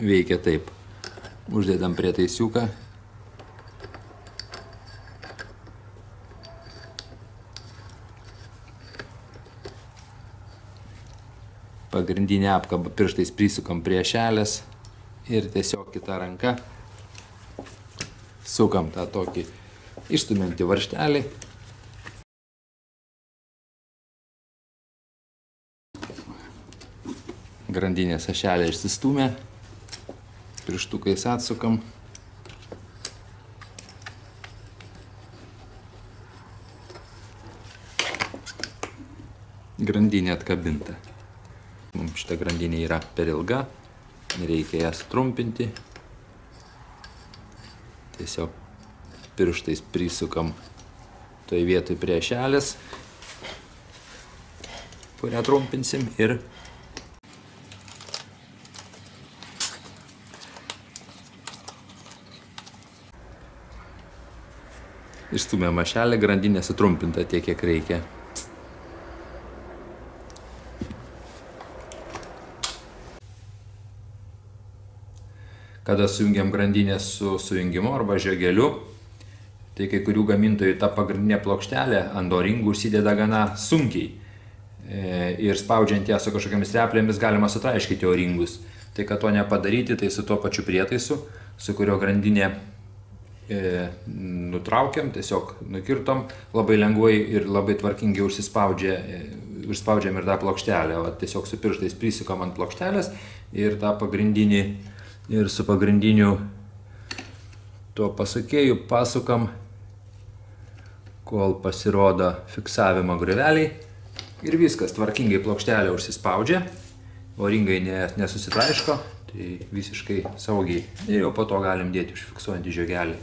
veikia taip. Uždedam prietaisiuką. Pagrindinę apkabą pirštais prisukam prie ašelės ir tiesiog kita ranka sukam tą tokį išstumiantį varžtelį. Grandinės ašelė išsistūmė, pirštukais atsukam. Grandinė atkabinta. Mums šita grandinė yra per ilga, reikia ją sutrumpinti. Tiesiog pirštais prisukam toj vietoj prie ašelės, kurią trumpinsim ir išstūmėm ašelę, grandinė sutrumpinta tiek, kiek reikia. Kada sujungiam grandinę su sujungimu arba žiogeliu, tai kai kurių gamintojų ta pagrindinė plokštelė ant O-ringų užsideda gana sunkiai. Ir spaudžiant ją su kažkokiamis replėmis galima sutraiškyti O-ringus. Tai kad to nepadaryti, tai su tuo pačiu prietaisu, su kurio grandinė nutraukiam, tiesiog nukirtom, labai lengvai ir labai tvarkingai užspaudžiam ir tą plokštelę. Tiesiog su pirštais prisukam ant plokštelės ir tą pagrindinį ir su pagrindiniu tuo pasukėju pasukam, kol pasirodo fiksavimo grioveliai ir viskas, tvarkingai plokštelė užsispaudžia, O-ringai nesusitraiško, tai visiškai saugiai ir jau po to galim dėti užfiksuojantį žiogelį.